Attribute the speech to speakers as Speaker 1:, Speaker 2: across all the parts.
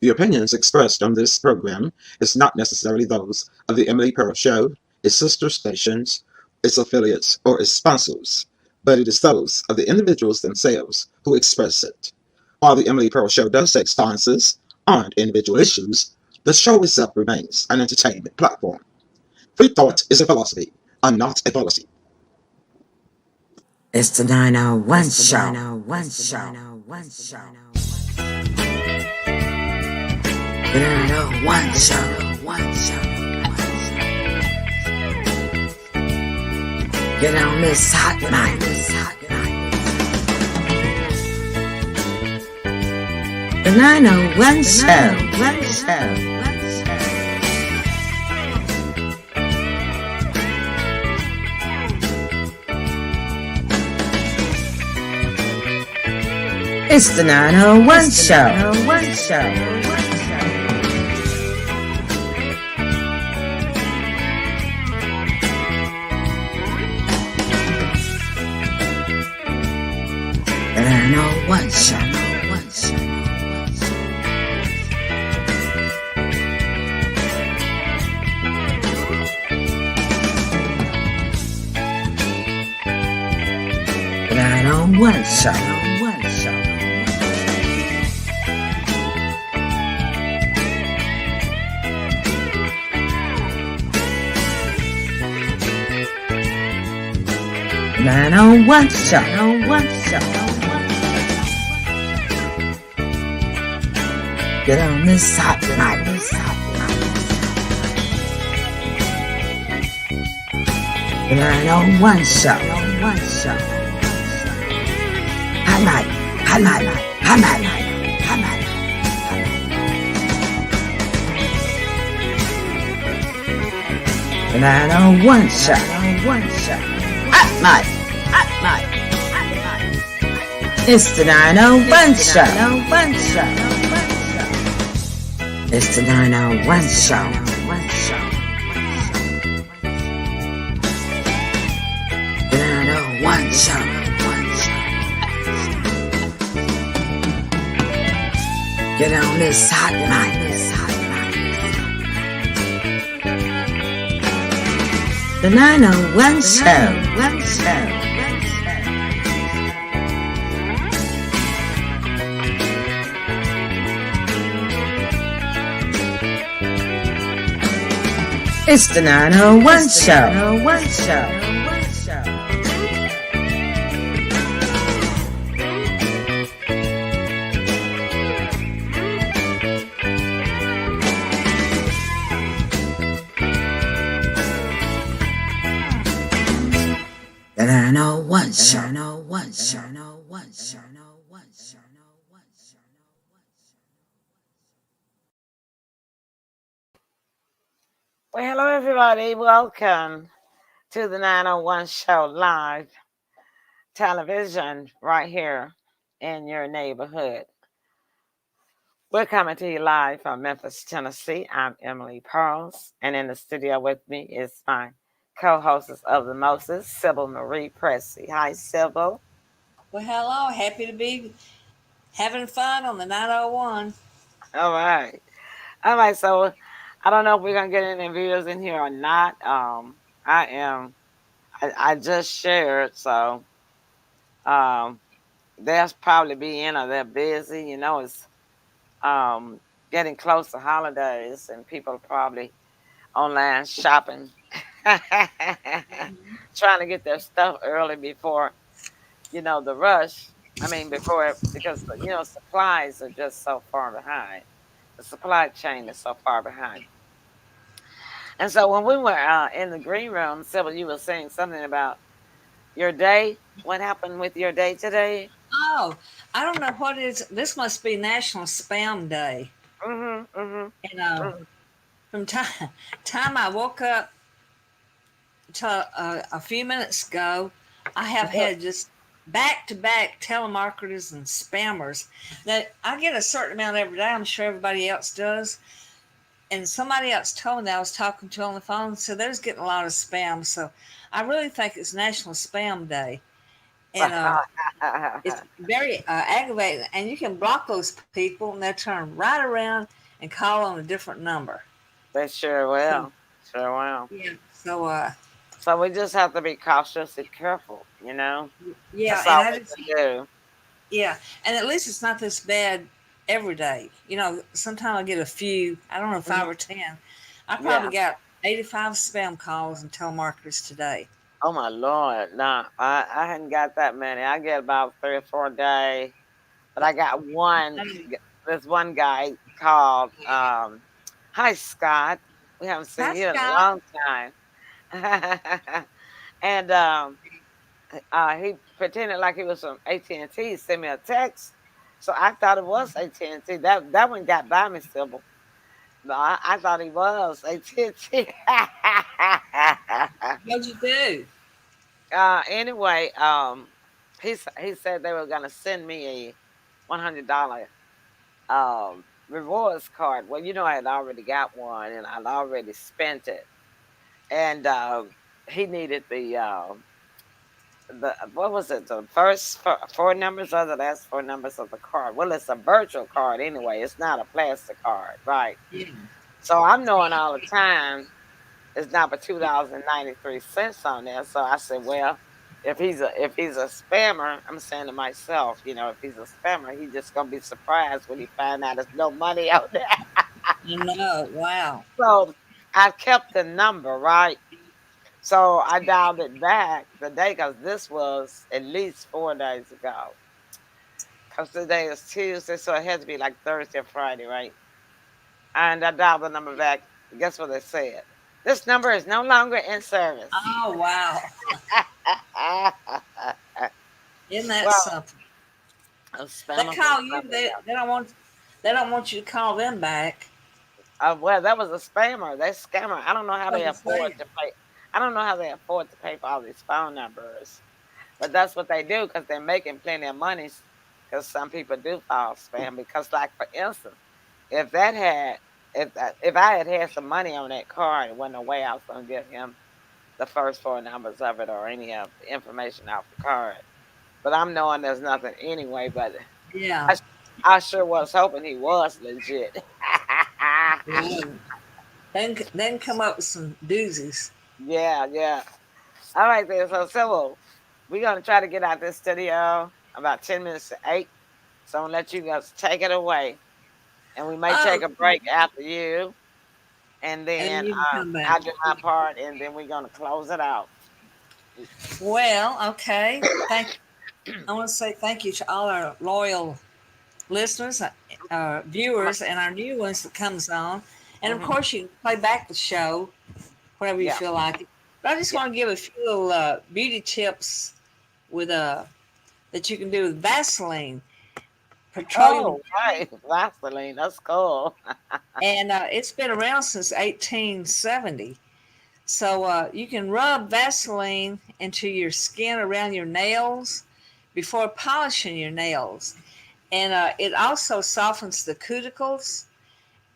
Speaker 1: The opinions expressed on this program is not necessarily those of the Emily Pearl Show, its sister stations, its affiliates, or its sponsors, but it is those of the individuals themselves who express it. While the Emily Pearl Show does take stances on individual issues, the show itself remains an entertainment platform. Free thought is a philosophy and not a policy.
Speaker 2: It's the 901 show. 901 show. The 901 show. Get on this hot mic. The 901 show. It's the 901 show. The 901 show. The 901 show. The 901 show. Get on this hot mic. The 901 show. Hot mic. The 901 show. Hot mic. It's the 901 show. It's the 901 show. The 901 show. Get on this hot mic. The 901 show. It's the 901 show. The 901 show.
Speaker 3: Well, hello, everybody. Welcome to the 901 Show live television right here in your neighborhood. We're coming to you live from Memphis, Tennessee. I'm Emily Pearls, and in the studio with me is my co-hostess of the Moses, Sybil Marie Pressey. Hi, Sybil.
Speaker 4: Well, hello. Happy to be having fun on the 901.
Speaker 3: All right. So I don't know if we're going to get any viewers in here or not. I just shared, so they'll probably be in or they're busy. You know, it's getting close to holidays and people are probably online shopping, trying to get their stuff early before, the rush. Because, supplies are just so far behind. The supply chain is so far behind. And so when we were in the green room, Sybil, you were saying something about your day. What happened with your day today?
Speaker 4: Oh, I don't know what it is. This must be National Spam Day. From time I woke up to a few minutes ago, I have had just back-to-back telemarketers and spammers. Now, I get a certain amount every day. I'm sure everybody else does. And somebody else told me that I was talking to on the phone, so they're just getting a lot of spam. So I really think it's National Spam Day. And it's very aggravating. And you can block those people, and they'll turn right around and call on a different number.
Speaker 3: They sure
Speaker 4: So
Speaker 3: will. Sure will.
Speaker 4: yeah, so
Speaker 3: So we just have to be cautious and careful, you know?
Speaker 4: yeah,
Speaker 3: That's
Speaker 4: and
Speaker 3: all
Speaker 4: I
Speaker 3: we
Speaker 4: just
Speaker 3: can do.
Speaker 4: yeah, and at least it's not this bad every day. Sometimes I get a few. I don't know,
Speaker 3: Mhm.
Speaker 4: 5 or 10. I probably
Speaker 3: Yeah.
Speaker 4: got 85 spam calls and telemarketers today.
Speaker 3: Oh my Lord. Nah, I hadn't got that many. I get about 3 or 4 a day. But I got one.
Speaker 4: Um,
Speaker 3: This one guy called. Hi Scott. We haven't seen
Speaker 4: Hi,
Speaker 3: you in a
Speaker 4: Scott.
Speaker 3: long time. And he pretended like he was from AT&T. He sent me a text, so I thought it was AT&T. That one got by me, Sybil. No, I thought he was AT&T.
Speaker 4: What'd you do?
Speaker 3: Anyway, he said they were gonna send me a $100 rewards card. Well, I had already got one and I'd already spent it, and he needed the what was it? The first four numbers or the last four numbers of the card. Well, it's a virtual card anyway. It's not a plastic card, right?
Speaker 4: Yeah.
Speaker 3: So I'm knowing all the time it's not but $2.93 on there. So I said, well, if he's a spammer, I'm saying to myself, if he's a spammer, he's just gonna be surprised when he find out there's no money out there.
Speaker 4: You know, wow.
Speaker 3: So I kept the number, right? So I dialed it back the day because this was at least 4 days ago. Because today is Tuesday, so it had to be like Thursday or Friday, right? And I dialed the number back. Guess what they said? This number is no longer in service.
Speaker 4: Oh, wow. Isn't that
Speaker 3: Well,
Speaker 4: something?
Speaker 3: a
Speaker 4: They
Speaker 3: spammer from
Speaker 4: call you.
Speaker 3: something
Speaker 4: They,
Speaker 3: else.
Speaker 4: they don't want. They don't want you to call them back.
Speaker 3: Well, that was a spammer. They scammer. I don't know how
Speaker 4: What
Speaker 3: they
Speaker 4: you
Speaker 3: afford
Speaker 4: saying?
Speaker 3: to pay. I don't know how they afford to pay for all these phone numbers. But that's what they do because they're making plenty of money. Because some people do fall spam. Because, like for instance, if that had, if I had had some money on that card, it wasn't no way I was gonna give him the first four numbers of it or any of the information off the card. But I'm knowing there's nothing anyway. But
Speaker 4: Yeah.
Speaker 3: I, I sure was hoping he was legit.
Speaker 4: Yeah. Then come up with some doozies.
Speaker 3: Yeah, yeah. All right, then. So we're gonna try to get out this studio about 10 minutes to 8. So I'm gonna let you guys take it away, and we may take
Speaker 4: Oh,
Speaker 3: a break after you, and
Speaker 4: and then
Speaker 3: then
Speaker 4: you can come back.
Speaker 3: I'll do my part, and then we're gonna close it out.
Speaker 4: Well, okay. I want to say thank you to all our loyal listeners, viewers, and our new ones that comes on. And of
Speaker 3: Mm-hmm.
Speaker 4: course, you can play back the show whenever you
Speaker 3: Yeah,
Speaker 4: feel like it. But I just
Speaker 3: yeah.
Speaker 4: want to give a few little beauty tips with that you can do with Vaseline, petroleum,
Speaker 3: Oh, right, Vaseline. That's cool.
Speaker 4: and it's been around since 1870. So you can rub Vaseline into your skin around your nails before polishing your nails. And it also softens the cuticles,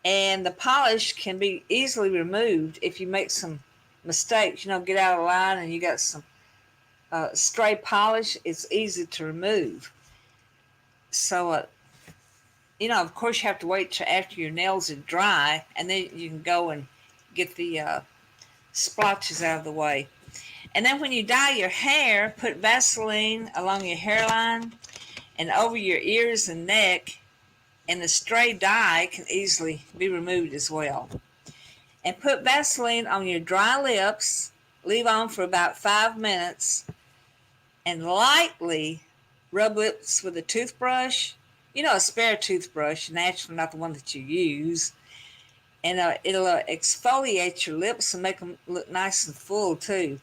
Speaker 4: and the polish can be easily removed if you make some mistakes. Get out of line and you got some stray polish. It's easy to remove. So, of course, you have to wait till after your nails are dry, and then you can go and get the splotches out of the way. And then when you dye your hair, put Vaseline along your hairline and over your ears and neck, and the stray dye can easily be removed as well. And put Vaseline on your dry lips, leave on for about 5 minutes, and lightly rub lips with a toothbrush. A spare toothbrush, naturally not the one that you use. And it'll exfoliate your lips and make them look nice and full too.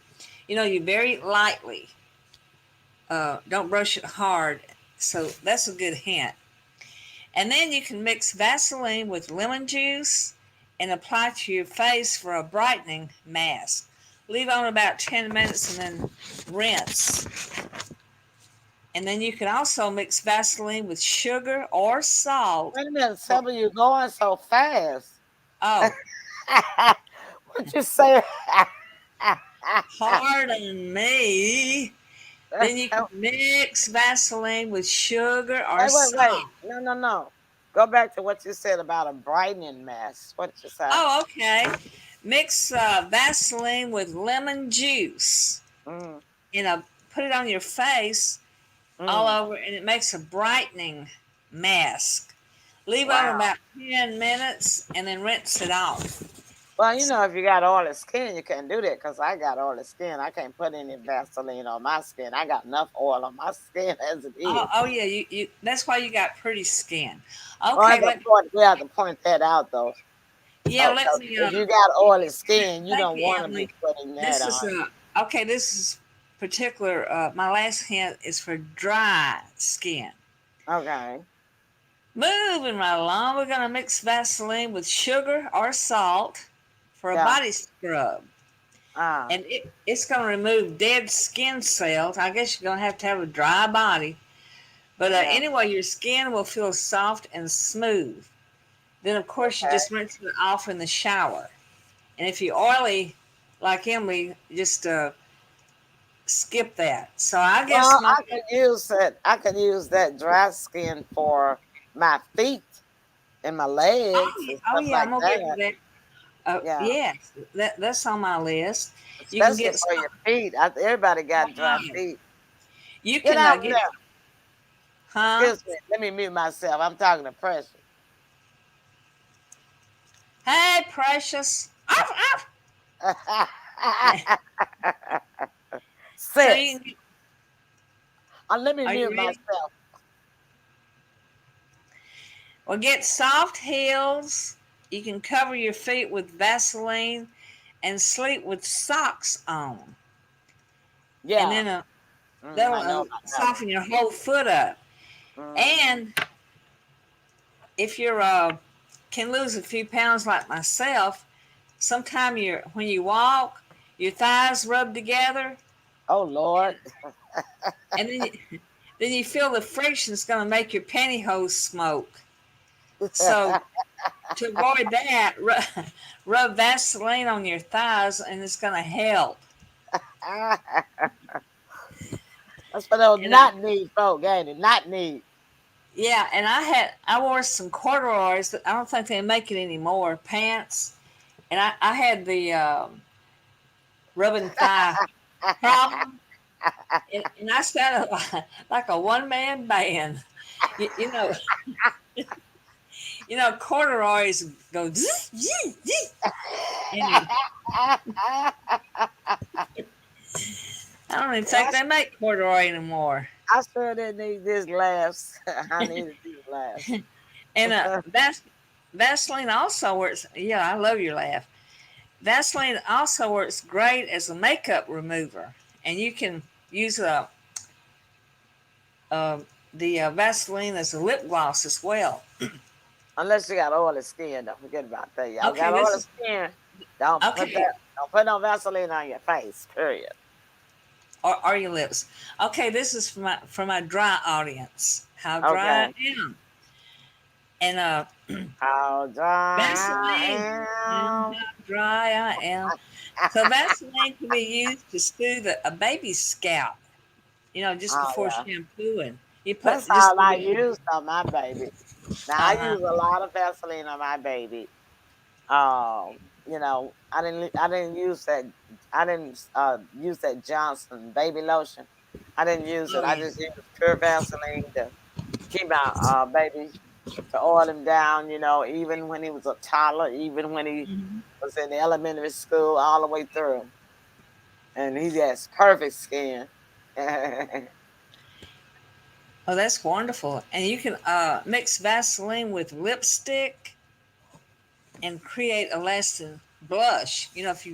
Speaker 4: You very lightly. Don't brush it hard. So that's a good hint. And then you can mix Vaseline with lemon juice and apply to your face for a brightening mask. Leave on about 10 minutes and then rinse. And then you can also mix Vaseline with sugar or salt.
Speaker 3: Wait a minute,
Speaker 4: For,
Speaker 3: Sybil, you're going so fast.
Speaker 4: oh,
Speaker 3: What you say?
Speaker 4: pardon me. Then you can mix Vaseline with sugar or
Speaker 3: Wait.
Speaker 4: salt.
Speaker 3: No. Go back to what you said about a brightening mask. What did you say?
Speaker 4: Oh, okay. Mix Vaseline with lemon juice.
Speaker 3: Mm,
Speaker 4: You know, put it on your face all
Speaker 3: mm.
Speaker 4: over, and it makes a brightening mask. Leave over
Speaker 3: Wow.
Speaker 4: about 10 minutes and then rinse it off.
Speaker 3: Well, if you got oily skin, you can't do that because I got oily skin. I can't put any Vaseline on my skin. I got enough oil on my skin as it
Speaker 4: Oh,
Speaker 3: is.
Speaker 4: oh yeah, you that's why you got pretty skin.
Speaker 3: Oh,
Speaker 4: Okay,
Speaker 3: we have to point that out though.
Speaker 4: yeah,
Speaker 3: Oh,
Speaker 4: let
Speaker 3: 'cause
Speaker 4: me
Speaker 3: if you got oily skin, you
Speaker 4: thank
Speaker 3: don't
Speaker 4: you,
Speaker 3: want to be
Speaker 4: Emily.
Speaker 3: putting that
Speaker 4: This is
Speaker 3: on.
Speaker 4: okay, this is particular my last hint is for dry skin.
Speaker 3: Okay.
Speaker 4: Moving right along, we're gonna mix Vaseline with sugar or salt for a
Speaker 3: Yeah.
Speaker 4: body scrub.
Speaker 3: Ah.
Speaker 4: And it's going to remove dead skin cells. I guess you're going to have a dry body. But
Speaker 3: Yeah.
Speaker 4: anyway, your skin will feel soft and smooth. Then, of course, you
Speaker 3: Okay.
Speaker 4: just rinse it off in the shower. And if you're oily, like Emily, just skip that. So I guess
Speaker 3: Well,
Speaker 4: my.
Speaker 3: I could use that. I could use that dry skin for my feet and my legs and
Speaker 4: Oh
Speaker 3: stuff
Speaker 4: yeah, I'm
Speaker 3: like
Speaker 4: going to get to
Speaker 3: that.
Speaker 4: that.
Speaker 3: Yeah.
Speaker 4: Yes, that's on my list. You can
Speaker 3: Especially
Speaker 4: get
Speaker 3: for
Speaker 4: some.
Speaker 3: your feet. Everybody got dry feet.
Speaker 4: You
Speaker 3: Get
Speaker 4: can
Speaker 3: out
Speaker 4: get.
Speaker 3: there.
Speaker 4: Huh?
Speaker 3: Excuse me. Let me mute myself. I'm talking to Precious.
Speaker 4: Hey, precious. Arf, arf. So
Speaker 3: Sis. Let me
Speaker 4: are you
Speaker 3: mute
Speaker 4: ready?
Speaker 3: myself.
Speaker 4: Well, get soft heels. You can cover your feet with Vaseline and sleep with socks on. And
Speaker 3: Yeah.
Speaker 4: then that'll
Speaker 3: I know about that one.
Speaker 4: soften your whole foot up.
Speaker 3: Mm-hmm.
Speaker 4: And if you're can lose a few pounds like myself, sometime when you walk, your thighs rub together,
Speaker 3: Oh, Lord.
Speaker 4: and then you feel the friction's going to make your pantyhose smoke. So to avoid that, rub Vaseline on your thighs, and it's going to help.
Speaker 3: That's for those
Speaker 4: And
Speaker 3: not need folk, ain't it? Not need.
Speaker 4: yeah, and I wore some corduroys. I don't think they make it anymore. Pants, and I had the rubbing thigh problem, and I sounded like a one man band. You know, corduroys go zzz, zzz, zzz. Anyway, I don't even think
Speaker 3: I,
Speaker 4: they make corduroy anymore.
Speaker 3: I sure didn't need this laughs. I needed these laughs.
Speaker 4: And Vaseline also works. Yeah, I love your laugh. Vaseline also works great as a makeup remover, and you can use uh, the Vaseline as a lip gloss as well.
Speaker 3: Unless you got oily skin, don't forget about that. Y'all
Speaker 4: Okay,
Speaker 3: got
Speaker 4: this
Speaker 3: oily
Speaker 4: is
Speaker 3: skin. Don't put
Speaker 4: okay.
Speaker 3: that. Don't put no Vaseline on your face. Period.
Speaker 4: Or your lips. Okay, this is for my dry audience. How dry
Speaker 3: Okay.
Speaker 4: I am, and
Speaker 3: How
Speaker 4: Vaseline.
Speaker 3: dry
Speaker 4: And
Speaker 3: I am.
Speaker 4: how dry I am. So Vaseline can be used to soothe a baby's scalp. Just
Speaker 3: Oh
Speaker 4: before
Speaker 3: yeah.
Speaker 4: shampooing. You put
Speaker 3: That's
Speaker 4: just
Speaker 3: all I use on my baby. Now I
Speaker 4: uh-huh.
Speaker 3: use a lot of Vaseline on my baby. I didn't use that. I didn't use that Johnson baby lotion. I didn't use it.
Speaker 4: Oh
Speaker 3: I
Speaker 4: yeah.
Speaker 3: just used pure Vaseline to keep my baby to oil him down. Even when he was a toddler, even when he
Speaker 4: Mhm.
Speaker 3: was in elementary school, all the way through. And he has perfect skin.
Speaker 4: Oh, that's wonderful. And you can mix Vaseline with lipstick and create a lasting blush. If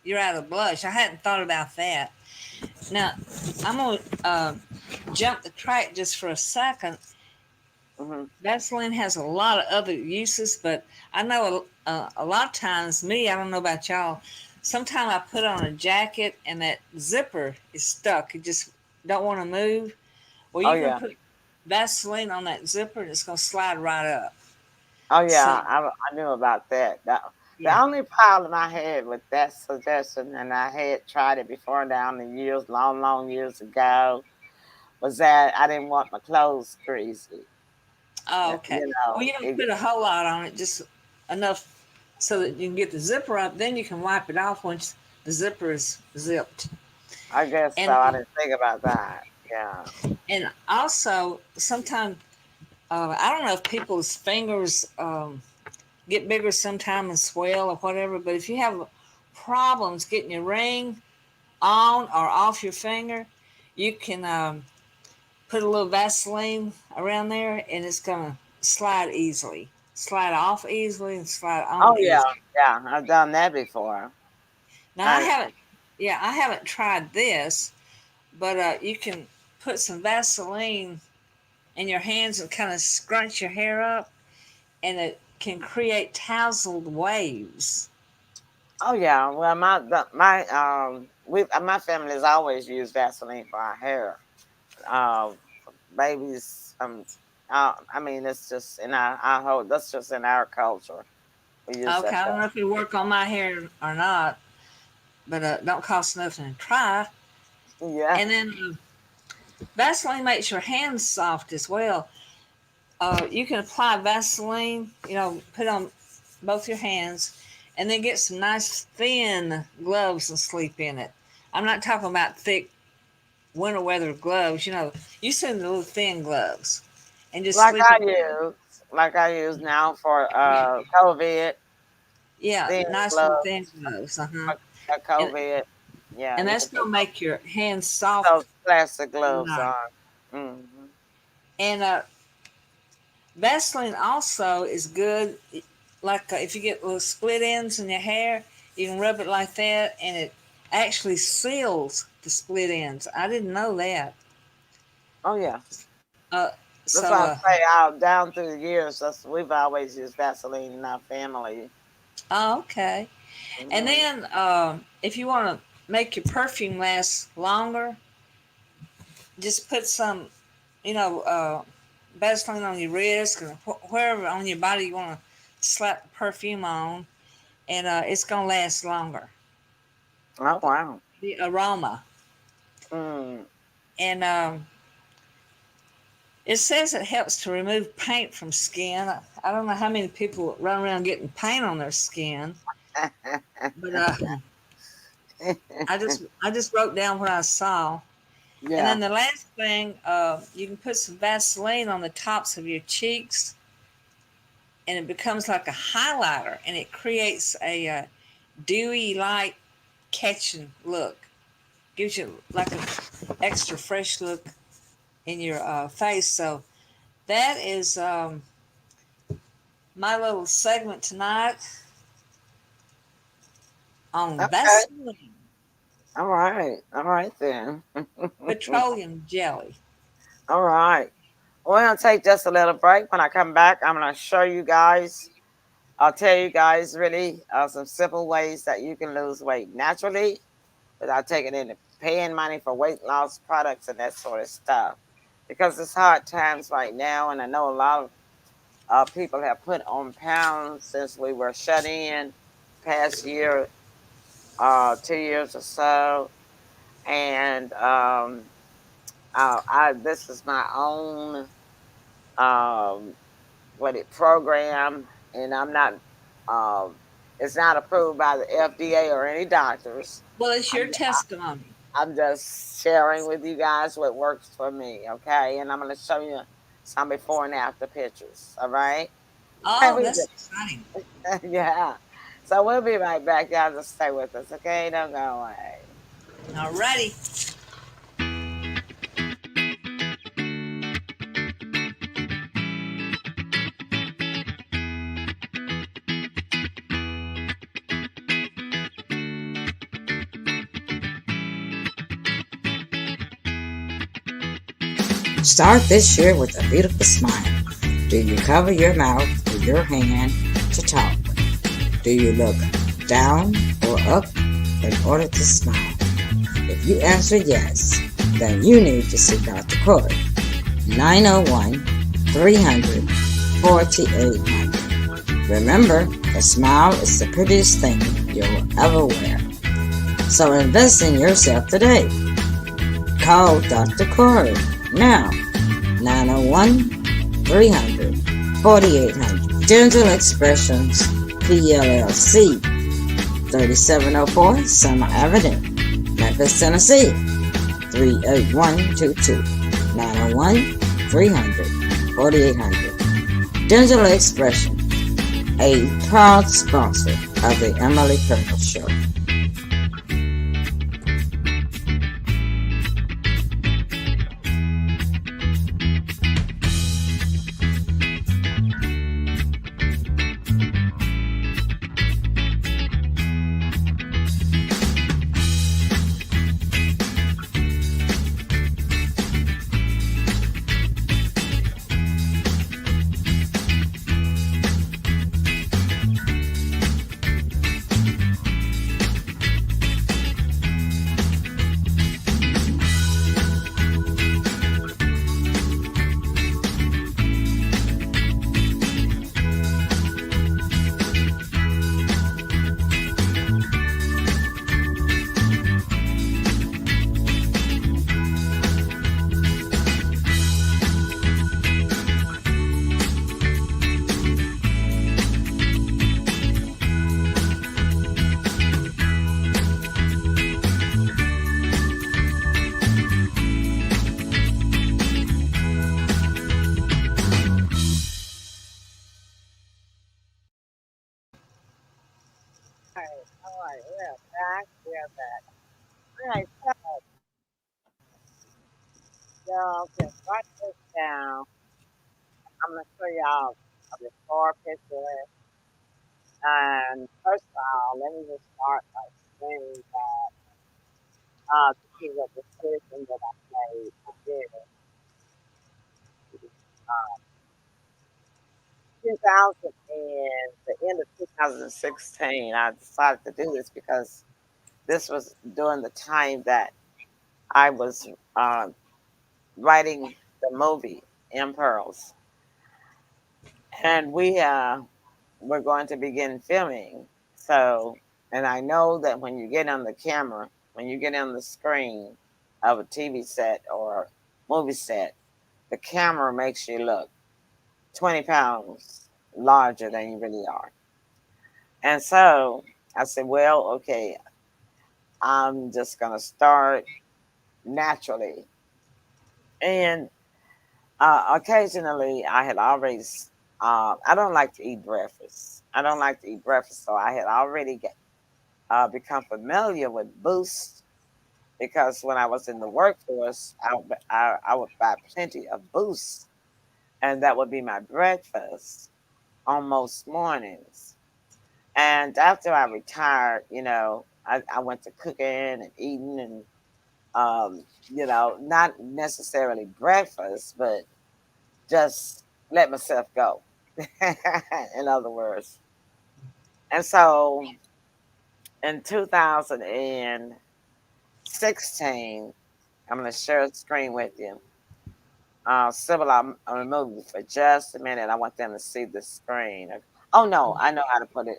Speaker 4: you're out of blush. I hadn't thought about that. Now, I'm going to jump the track just for a second.
Speaker 3: hmm
Speaker 4: Vaseline has a lot of other uses, but I know a lot of times, I don't know about y'all, sometimes I put on a jacket and that zipper is stuck. You just don't want to move. Well,
Speaker 3: Oh
Speaker 4: you can
Speaker 3: yeah.
Speaker 4: put Vaseline on that zipper and it's going to slide right up.
Speaker 3: Oh
Speaker 4: So,
Speaker 3: yeah. I knew about that. The
Speaker 4: Yeah.
Speaker 3: only problem I had with that suggestion, and I had tried it before down the years, long, long years ago, was that I didn't want my clothes greasy.
Speaker 4: Oh, okay. Well, you don't
Speaker 3: It,
Speaker 4: put a whole lot on it, just enough so that you can get the zipper up. Then you can wipe it off once the zipper is zipped.
Speaker 3: I guess so.
Speaker 4: And
Speaker 3: I didn't think about that. Yeah.
Speaker 4: and also sometimes I don't know if people's fingers get bigger sometime and swell or whatever. But if you have problems getting your ring on or off your finger, you can put a little Vaseline around there, and it's gonna slide easily, slide off easily, and slide
Speaker 3: Oh
Speaker 4: on
Speaker 3: yeah,
Speaker 4: easily.
Speaker 3: yeah. I've done that before.
Speaker 4: Now I
Speaker 3: I
Speaker 4: haven't, yeah, I haven't tried this, but you can put some Vaseline in your hands and kind of scrunch your hair up, and it can create tousled waves.
Speaker 3: oh yeah. Well, my family's always used Vaseline for our hair. Uh, babies. I mean, it's just in our whole. That's just in our culture. We use
Speaker 4: Okay,
Speaker 3: that.
Speaker 4: I don't know if it work on my hair or not, but don't cost nothing to try.
Speaker 3: Yeah.
Speaker 4: And then Vaseline makes your hands soft as well. You can apply Vaseline, put on both your hands, and then get some nice thin gloves and sleep in it. I'm not talking about thick winter weather gloves. You send the little thin gloves, and just
Speaker 3: Like
Speaker 4: sleep
Speaker 3: I
Speaker 4: in.
Speaker 3: use, like I use now for
Speaker 4: Yeah,
Speaker 3: COVID,
Speaker 4: yeah,
Speaker 3: thin
Speaker 4: nice little thin
Speaker 3: gloves
Speaker 4: gloves.
Speaker 3: for
Speaker 4: And
Speaker 3: COVID. Yeah,
Speaker 4: and
Speaker 3: you
Speaker 4: that's
Speaker 3: can put
Speaker 4: gonna make your hands
Speaker 3: those
Speaker 4: soft
Speaker 3: plastic
Speaker 4: and
Speaker 3: gloves
Speaker 4: nice.
Speaker 3: on. Hmm.
Speaker 4: And Vaseline also is good. Like if you get little split ends in your hair, you can rub it like that, and it actually seals the split ends. I didn't know that.
Speaker 3: Oh yeah,
Speaker 4: Uh,
Speaker 3: that's
Speaker 4: so,
Speaker 3: why I say out down through the years. We've always used Vaseline in our family.
Speaker 4: oh, okay. And
Speaker 3: Hmm.
Speaker 4: then if you want to make your perfume last longer, just put some, you know, uh, Vaseline on your wrist or wherever on your body you want to slap the perfume on, and it's gonna last longer.
Speaker 3: Oh wow.
Speaker 4: The aroma.
Speaker 3: Mm.
Speaker 4: And it says it helps to remove paint from skin. I don't know how many people run around getting paint on their skin, but I just wrote down what I saw. And
Speaker 3: Yeah.
Speaker 4: then the last thing, you can put some Vaseline on the tops of your cheeks, and it becomes like a highlighter, and it creates a dewy light catching look. Gives you like an extra fresh look in your face. So that is my little segment tonight on
Speaker 3: Okay.
Speaker 4: Vaseline
Speaker 3: All right. All right then.
Speaker 4: petroleum jelly.
Speaker 3: All right. We're gonna take just a little break. When I come back, I'm gonna show you guys. I'll tell you guys really some simple ways that you can lose weight naturally without taking any paying money for weight loss products and that sort of stuff. Because it's hard times right now, and I know a lot of people have put on pounds since we were shut in past year, 2 years or so, and this is my own program, and I'm not. Um, it's not approved by the FDA or any doctors.
Speaker 4: Well, it's
Speaker 3: I'm,
Speaker 4: your testimony.
Speaker 3: I'm just sharing with you guys what works for me, okay? And I'm going to show you some before and after pictures, all right?
Speaker 4: Oh, that's exciting.
Speaker 3: Yeah. So we'll be right back. Y'all just stay with us, okay? Don't go away.
Speaker 4: All righty.
Speaker 2: Start this year with a beautiful smile. Do you cover your mouth with your hand to talk? Do you look down or up in order to smile? If you answer yes, then you need to see Dr. Corey. 901-300-4800. Remember, A smile is the prettiest thing you'll ever wear. So invest in yourself today. Call Dr. Corey now. 901-300-4800. Dental Expressions PLLC. 3704 Summer Avenue, Memphis, Tennessee. 38122. 901-300-4800. Dental Expression, a proud sponsor of the Emily Pearl Show.
Speaker 3: All right, we're back. We're back. All right, so y'all can write this down. I'm gonna show y'all a before picture. And first of all, let me just start by saying that this is a decision that I made. I did uh, 2000 and the end of 2016. I decided to do this because this was during the time that I was writing the movie in Pearls, and we're going to begin filming. So, and I know that when you get on the camera, when you get on the screen of a TV set or movie set, the camera makes you look 20 pounds larger than you really are. And so I said, well, okay, I'm just going to start naturally. And occasionally I had always, I don't like to eat breakfast. I don't like to eat breakfast. So I had already become familiar with Boost because when I was in the workforce, I would buy plenty of Boost, and that would be my breakfast on most mornings. And after I retired, I went to cooking and eating and, not necessarily breakfast, but just let myself go, in other words. And so in 2016, I'm going to share a screen with you. Sybil, I'm going to move you for just a minute. I want them to see the screen. Oh, no, I know how to put it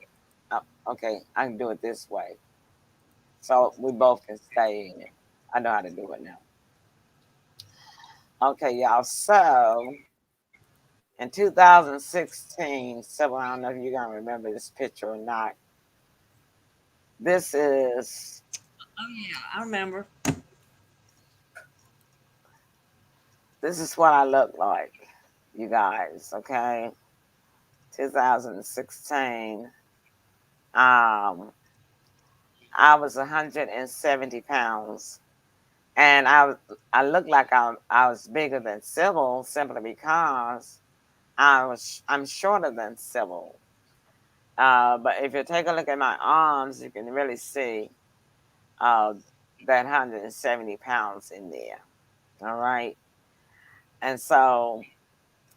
Speaker 3: up. Okay, I can do it this way. So we both can stay in it. I know how to do it now. Okay, y'all. So in 2016, Sybil, I don't know if you're going to remember this picture or not. This is,
Speaker 4: Oh yeah, I remember.
Speaker 3: this is what I look like, you guys, okay? 2016. Um, I was 170 pounds, and I looked like I was bigger than Sybil simply because I'm shorter than Sybil. But if you take a look at my arms, you can really see uh, that 170 pounds in there. All right, and so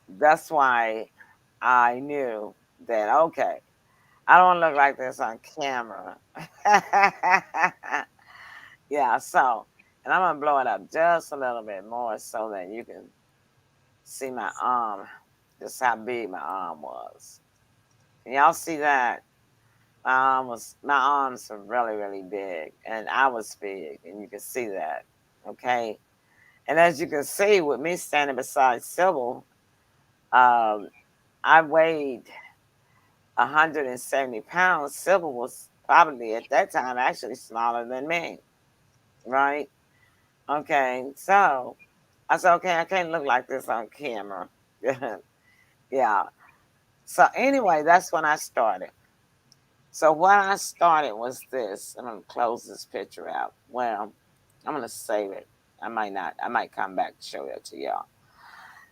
Speaker 3: that's why I knew that, okay, I don't look like this on camera. Yeah, so, and I'm gonna blow it up just a little bit more so that you can see my arm, just how big my arm was. Can y'all see that? My arms were really, really big, and I was big, and you can see that. Okay. And as you can see, with me standing beside Sybil, um, I weighed 170 pounds. Sybil was probably at that time actually smaller than me, right? Okay, so I said, okay, I can't look like this on camera. Yeah. So anyway, that's when I started. So what I started was this. I'm gonna close this picture out. Well, I'm gonna save it. I might not. I might come back to show it to y'all.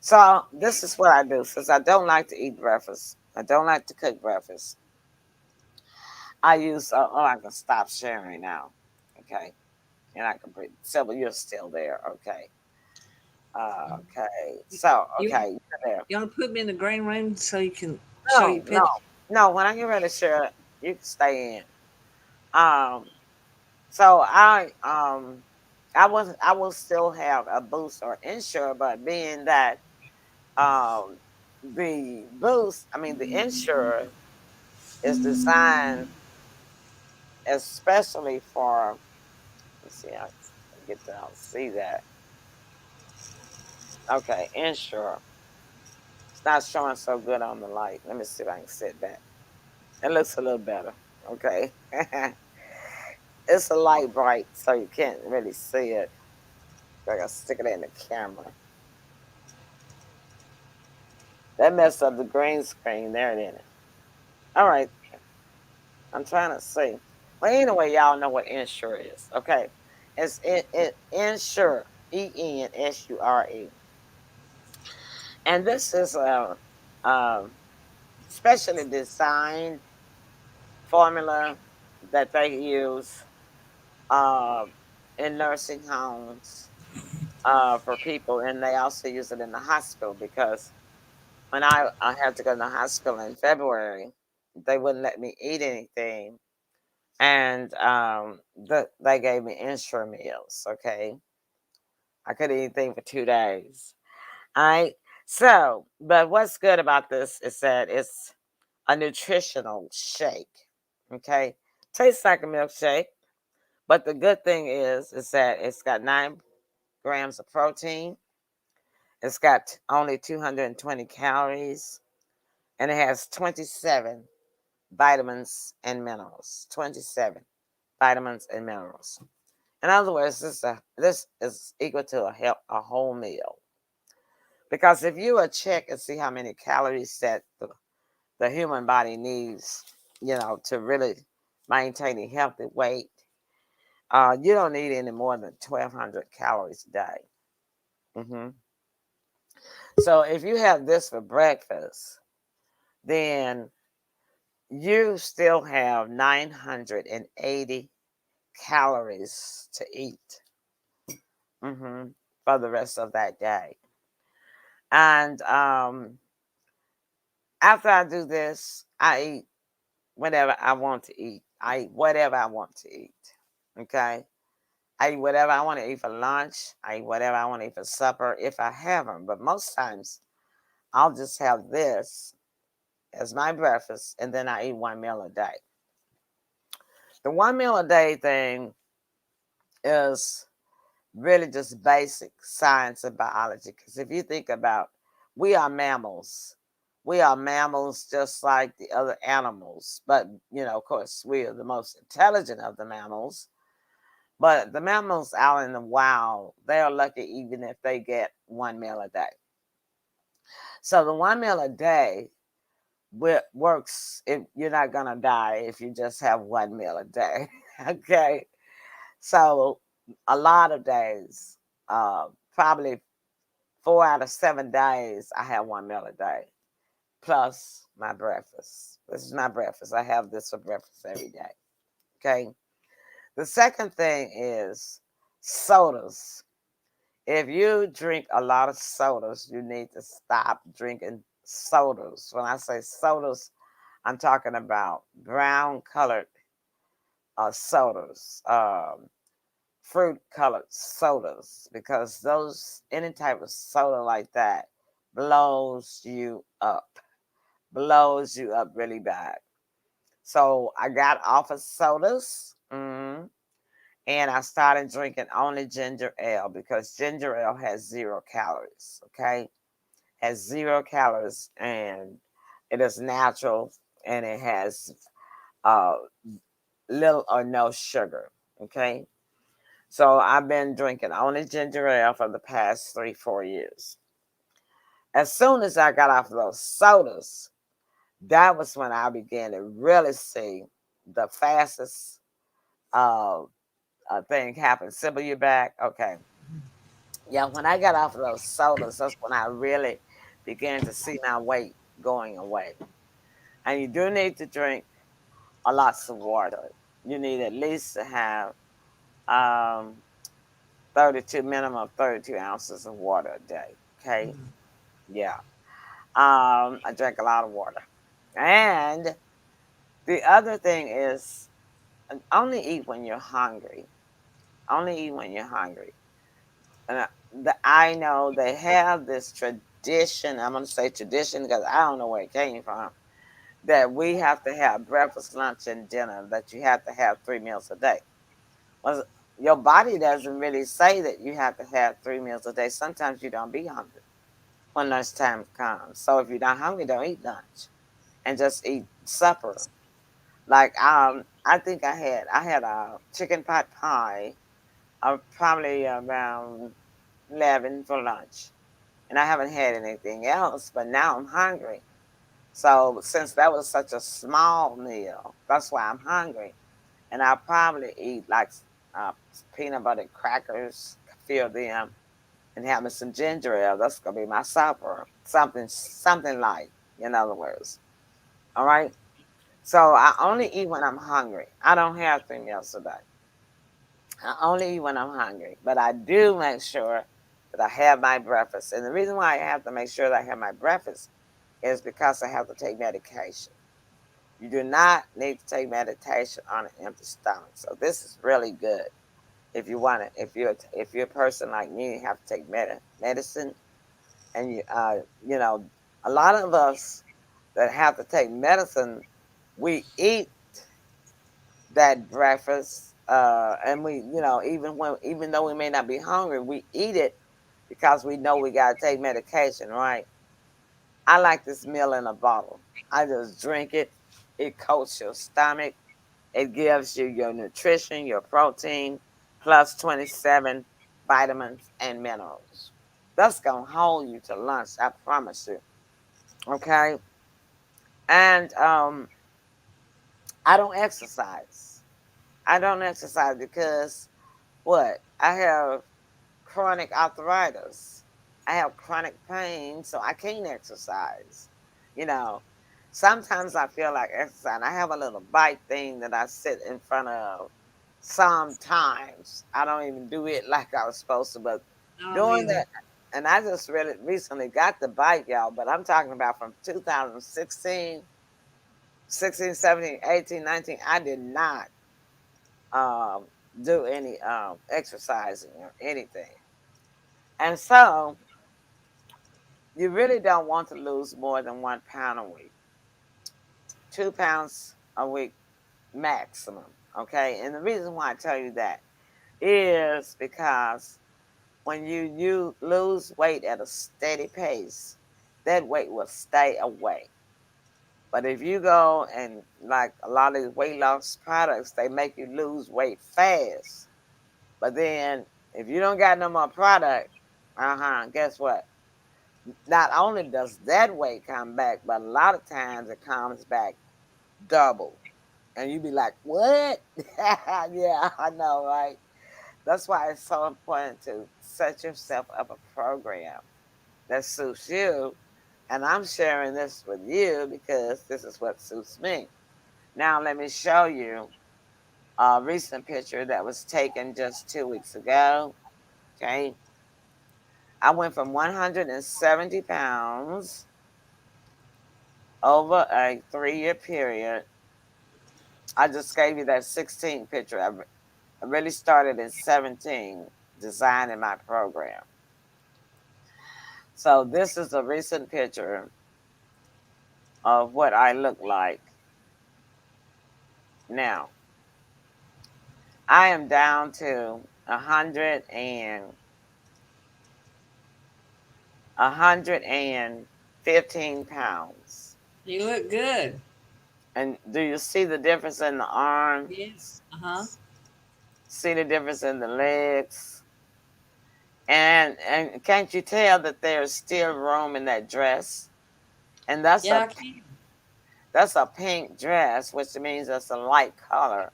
Speaker 3: So this is what I do. Since I don't like to eat breakfast, I don't like to cook breakfast. I use. Oh, I can stop sharing now. Okay, and I can bring. Sybil, you're still there. Okay. Okay. So
Speaker 4: You
Speaker 3: okay, you're there.
Speaker 4: you want to put me in the green room so you can show your
Speaker 3: No, no,
Speaker 4: picture?
Speaker 3: no. When I get ready to share it, you can stay in. Um. So I will still have a boost or insure, but being that the boost, I mean the insure is designed especially for. Let's see, I get to see that. Okay, insure. It's not showing so good on the light. Let me see if I can sit back. It looks a little better. Okay. It's a light bright, so you can't really see it. I gotta stick it in the camera. That messed up the green screen. There it is. All right. I'm trying to see. Well, anyway, y'all know what insure is. Okay. It's insure. ENSURE. And this is a specially designed formula that they use um, in nursing homes for people, and they also use it in the hospital because when I had to go to the hospital in February, they wouldn't let me eat anything, and they gave me insure meals. Okay, I couldn't eat anything for 2 days. All right. So, but what's good about this is that it's a nutritional shake. Okay, tastes like a milkshake, but the good thing is that it's got 9 grams of protein. It's got only 220 calories, and it has 27 vitamins and minerals. 27 vitamins and minerals. In other words, this is equal to a whole meal. Because if you would check and see how many calories that the human body needs, to really maintain a healthy weight, you don't need any more than 1,200 calories a day. hmm So if you have this for breakfast, then you still have 980 calories to eat for the rest of that day. And after I do this, I eat whatever I want to eat. I eat whatever I want to eat. Okay. I eat whatever I want to eat for lunch. I eat whatever I want to eat for supper if I have them. But most times I'll just have this as my breakfast and then I eat one meal a day. The one meal a day thing is really just basic science and biology. Because if you think about, we are mammals. We are mammals just like the other animals. But, of course, we are the most intelligent of the mammals. But the mammals out in the wild, they're lucky even if they get one meal a day. So the one meal a day works if you're not going to die if you just have one meal a day. Okay. So a lot of days, probably 4 out of 7 days, I have one meal a day plus my breakfast. This is my breakfast. I have this for breakfast every day. Okay. The second thing is sodas. If you drink a lot of sodas, you need to stop drinking sodas. When I say sodas, I'm talking about brown colored sodas, fruit colored sodas, because those, any type of soda like that, blows you up, blows you up really bad. So I got off of sodas. And I started drinking only ginger ale because ginger ale has 0 calories. Okay, has 0 calories, and it is natural, and it has uh, little or no sugar. Okay, so I've been drinking only ginger ale for the past 3, 4 years. As soon as I got off of those sodas, that was when I began to really see the fastest uh, thing happen. Sybil, you back? Okay. Yeah, when I got off of those sodas, that's when I really began to see my weight going away. And you do need to drink a lots of water. You need at least to have um, 32 minimum of 32 ounces of water a day. Okay, yeah. I drink a lot of water, and the other thing is only eat when you're hungry. Only eat when you're hungry. And I know they have this tradition. I'm going to say tradition because I don't know where it came from. That we have to have breakfast, lunch, and dinner. That you have to have 3 meals a day. Well, your body doesn't really say that you have to have 3 meals a day. Sometimes you don't be hungry when lunchtime comes. So if you're not hungry, don't eat lunch and just eat supper. Like I think I had a chicken pot pie, probably around 11 for lunch, and I haven't had anything else. But now I'm hungry. So since that was such a small meal, that's why I'm hungry, and I'll probably eat like uh, peanut butter crackers, fill them, and have me some ginger ale. That's gonna be my supper. Something light, in other words. All right. So I only eat when I'm hungry. I don't have 3 meals a day. I only eat when I'm hungry, but I do make sure that I have my breakfast. And the reason why I have to make sure that I have my breakfast is because I have to take medication. You do not need to take medication on an empty stomach. So this is really good if you want it. If you're a person like me, you have to take medicine, and a lot of us that have to take medicine, we eat that breakfast, and even though we may not be hungry, we eat it because we know we gotta take medication, right? I like this meal in a bottle. I just drink it. It coats your stomach. It gives you your nutrition, your protein, plus 27 vitamins and minerals. That's gonna hold you to lunch, I promise you. Okay, and I don't exercise. I don't exercise because what? I have chronic arthritis. I have chronic pain, so I can't exercise. You know, sometimes I feel like exercise. I have a little bike thing that I sit in front of. Sometimes I don't even do it like I was supposed to, but
Speaker 4: I don't
Speaker 3: doing
Speaker 4: either.
Speaker 3: that, and I just really recently got the bike, y'all, but I'm talking about from 2016, 16, 17, 18, 19. I did not um, do any exercising or anything. And so you really don't want to lose more than 1 pound a week, 2 pounds a week maximum. Okay. And the reason why I tell you that is because when you lose weight at a steady pace, that weight will stay away. But if you go and like a lot of these weight loss products, they make you lose weight fast. But then if you don't got no more product, guess what? Not only does that weight come back, but a lot of times it comes back double. And you be like, what? Yeah, I know, right? That's why it's so important to set yourself up a program that suits you. And I'm sharing this with you because this is what suits me. Now, let me show you a recent picture that was taken just 2 weeks ago. Okay. I went from 170 pounds over a 3 year period. I just gave you that 16 picture. I really started in 17 designing my program. So this is a recent picture of what I look like Now, I am down to 115 pounds.
Speaker 4: You look good.
Speaker 3: And do you see the difference in the arm?
Speaker 4: Yes. Uh-huh.
Speaker 3: See the difference in the legs? And can't you tell that there's still room in that dress? And
Speaker 4: Yeah, I can.
Speaker 3: that's a pink dress, which means that's a light color.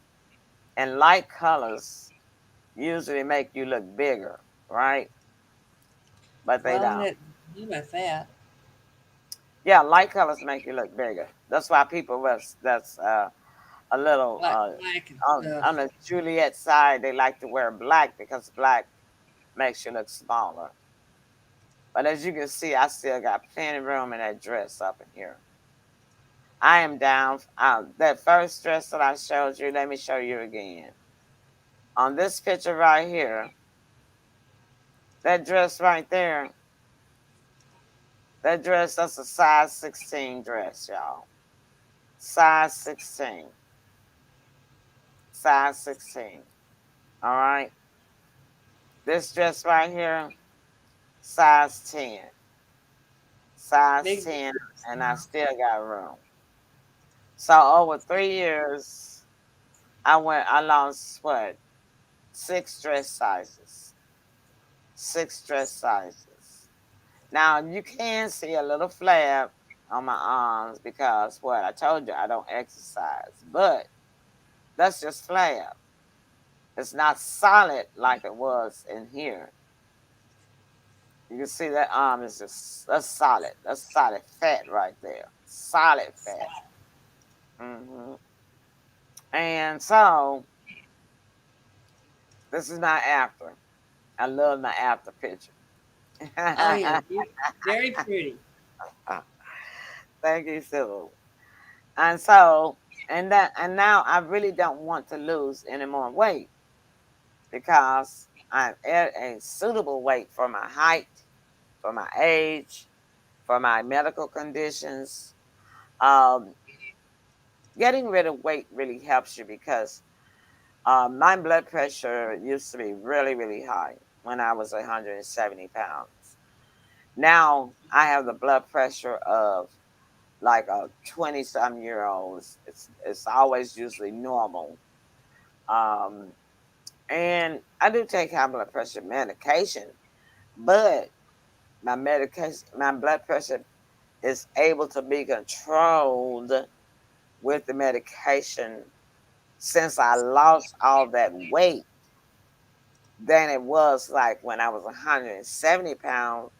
Speaker 3: And light colors usually make you look bigger, right? But they
Speaker 4: Well, I
Speaker 3: don't.
Speaker 4: didn't know about that.
Speaker 3: Yeah, light colors make you look bigger. That's why people that's a little
Speaker 4: Like black and
Speaker 3: on
Speaker 4: stuff.
Speaker 3: the Juliet side, they like to wear black because black makes you look smaller. But as you can see, I still got plenty of room in that dress up in here. I am down. That first dress that I showed you, let me show you again. On this picture right here, that dress right there, that dress, that's a size 16 dress, y'all. Size 16. Size 16. All right. This dress right here, size 10. Size
Speaker 4: Big
Speaker 3: 10,
Speaker 4: difference.
Speaker 3: and I still got room. So over 3 years, I lost what? Six dress sizes. Six dress sizes. Now you can see a little flab on my arms because what I told you I don't exercise, but that's just flab. It's not solid like it was in here. You can see that arm is just that's solid. That's solid fat right there. Solid fat. And so this is my after. I love my after picture.
Speaker 4: Oh yeah, very pretty.
Speaker 3: Thank you, Sybil. And so, and now I really don't want to lose any more weight because I'm at a suitable weight for my height, for my age, for my medical conditions. Um, Getting rid of weight really helps you because my blood pressure used to be really, really high when I was 170 pounds. Now I have the blood pressure of like a 20-some-year-old. It's always usually normal. Um, and I do take high blood pressure medication, but my blood pressure is able to be controlled with the medication since I lost all that weight than it was like when I was 170 pounds,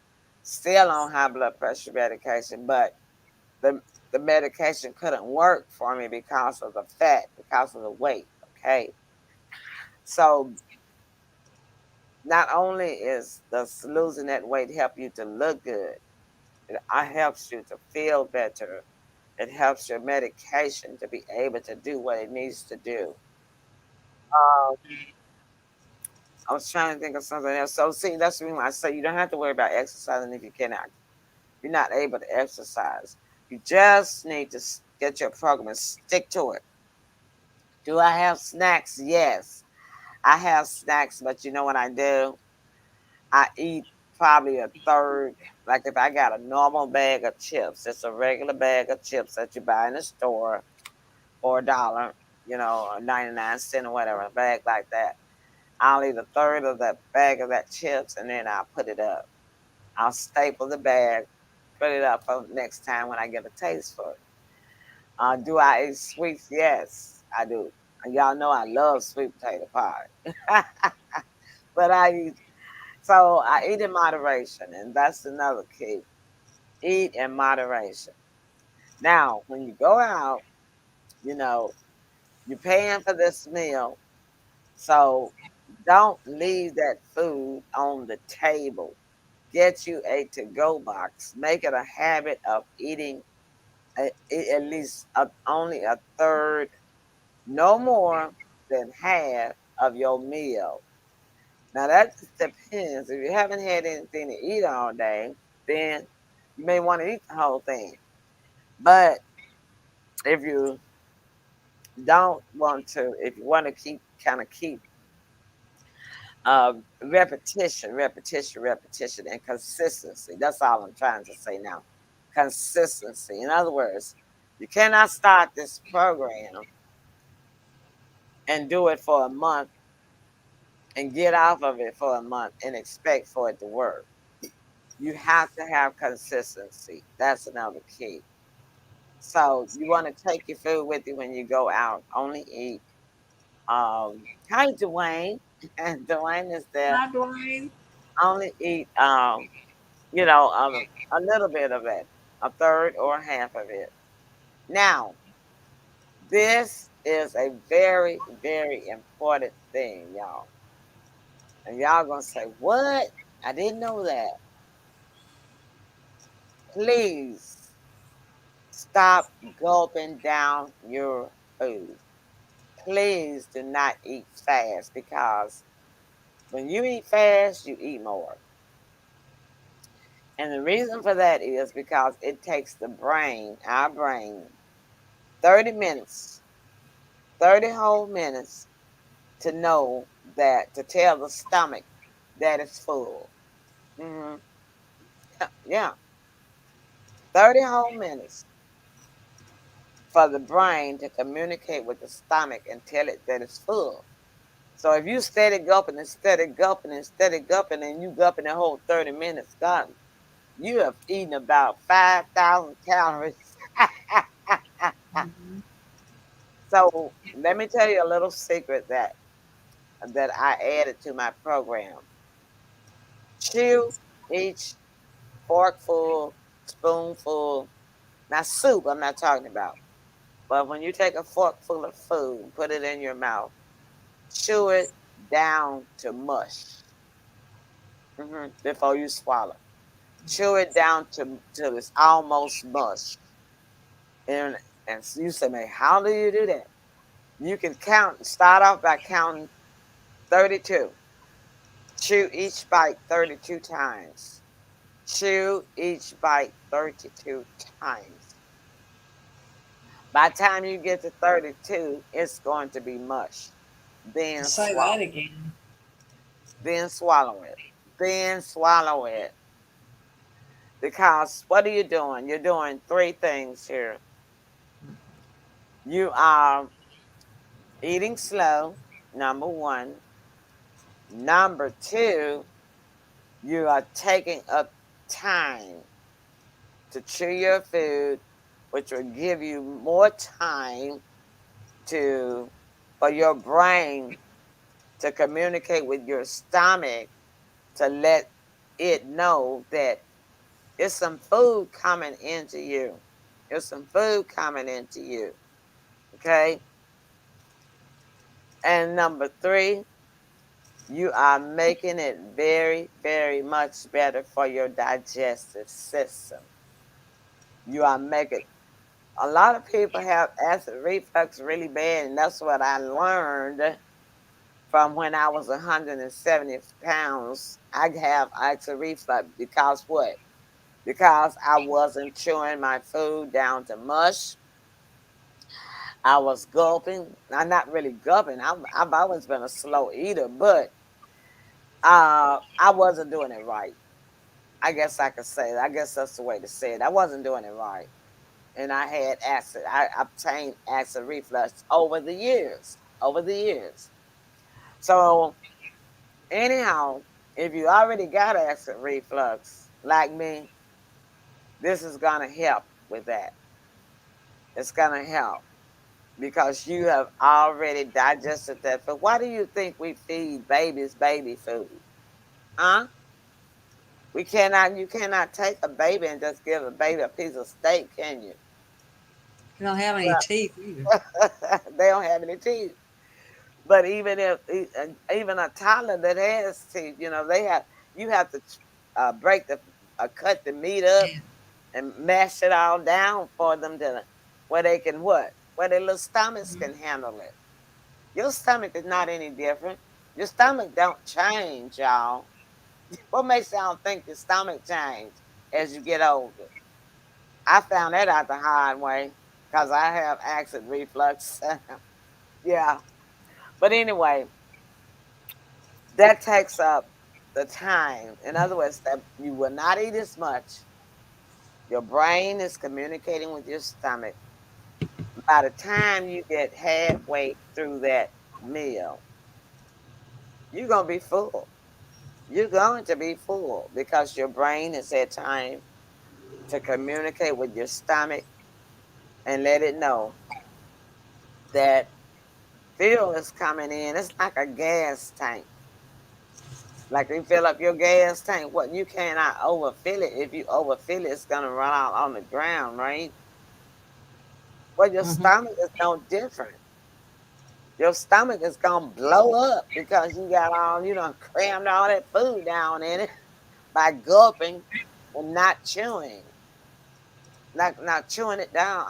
Speaker 3: still on high blood pressure medication, but the the medication couldn't work for me because of the fat, because of the weight. Okay. So not only is the losing that weight help you to look good, it helps you to feel better. It helps your medication to be able to do what it needs to do. Um, I was trying to think of something else. So see, that's the reason why I say you don't have to worry about exercising if you cannot. You're not able to exercise. You just need to get your program and stick to it. Do I have snacks? Yes, I have snacks, but you know what I do? I eat probably a third. Like if I got a normal bag of chips, it's a regular bag of chips that you buy in the store for $1, or 99 cents or whatever, a bag like that. I'll eat a third of that bag of that chips and then I'll put it up. I'll staple the bag, put it up for next time when I get a taste for it. Do I eat sweets? Yes, I do. And y'all know I love sweet potato pie. But I eat in moderation, and that's another key. Eat in moderation. Now, when you go out, you know, you're paying for this meal, so don't leave that food on the table. Get you a to-go box. Make it a habit of eating at least only a third, no more than half of your meal. Now that just depends. If you haven't had anything to eat all day, then you may want to eat the whole thing. But if you don't want to, if you want to keep repetition, and consistency. That's all I'm trying to say now. Consistency. In other words, you cannot start this program and do it for a month and get off of it for a month and expect for it to work. You have to have consistency. That's another key. So you want to take your food with you when you go out. Only eat. Hi, Dwayne. And Dwayne is there.
Speaker 4: Hi, Dwayne.
Speaker 3: Only eat, a little bit of it, a third or half of it. Now, this is a very, very important thing, y'all. And y'all gonna say, what? I didn't know that. Please stop gulping down your food. Please do not eat fast because when you eat fast, you eat more. And the reason for that is because it takes the brain, our brain, 30 minutes, 30 whole minutes to know that, to tell the stomach that it's full. Hmm. Yeah, 30 whole minutes for the brain to communicate with the stomach and tell it that it's full. So if you steady gulping and steady gulping and steady gulping and you gulping the whole 30 minutes, God, you have eaten about 5,000 calories.
Speaker 4: Mhm.
Speaker 3: So let me tell you a little secret that I added to my program. Chew each forkful, spoonful. Now soup, I'm not talking about. But when you take a forkful of food and put it in your mouth, chew it down to mush, before you swallow. Chew it down to till it's almost mush. And and you say, man, how do you do that? You can start off by counting 32. Chew each bite 32 times. Chew each bite 32 times. By the time you get to 32, it's going to be mush. Then
Speaker 4: Say that
Speaker 3: swallow.
Speaker 4: again.
Speaker 3: Then swallow it. Then swallow it. Because what are you doing? You're doing three things here. You are eating slow, number one. Number two, you are taking up time to chew your food, which will give you more time to for your brain to communicate with your stomach to let it know that it's some food coming into you. There's some food coming into you. Okay. And number three, you are making it very, very much better for your digestive system. You are making a lot of people have acid reflux really bad, and that's what I learned from when I was 170 pounds. I have acid reflux because what? Because I wasn't chewing my food down to mush. I was gulping. I'm not really gulping. I've always been a slow eater, but I wasn't doing it right. I guess I could say that. I guess that's the way to say it. I wasn't doing it right. And I had acid. I obtained acid reflux over the years. Over the years. So anyhow, if you already got acid reflux, like me, this is gonna help with that. It's gonna help because you have already digested that food. Why do you think we feed babies baby food? Huh? You cannot take a baby and just give a baby a piece of steak, can you?
Speaker 4: You don't have any teeth either.
Speaker 3: They don't have any teeth. But even if even a toddler that has teeth, you have to break cut the meat up
Speaker 4: Yeah.
Speaker 3: and mash it all down for them to where they can what? Where their little stomachs
Speaker 4: Mhm.
Speaker 3: can handle it. Your stomach is not any different. Your stomach don't change, y'all. What makes y'all think your stomach change as you get older? I found that out the hard way. because I have acid reflux. Yeah. But anyway, that takes up the time. In other words, that you will not eat as much. Your brain is communicating with your stomach. By the time you get halfway through that meal, you're going to be full. You're going to be full because your brain has had time to communicate with your stomach and let it know that fuel is coming in. It's like a gas tank. Like you fill up your gas tank, what you cannot overfill it. If you overfill it, it's gonna run out on the ground, right? Well, your
Speaker 4: Mm-hmm.
Speaker 3: stomach is no different. Your stomach is gonna blow up because you got all, crammed all that food down in it by gulping and not chewing. Like not chewing it down,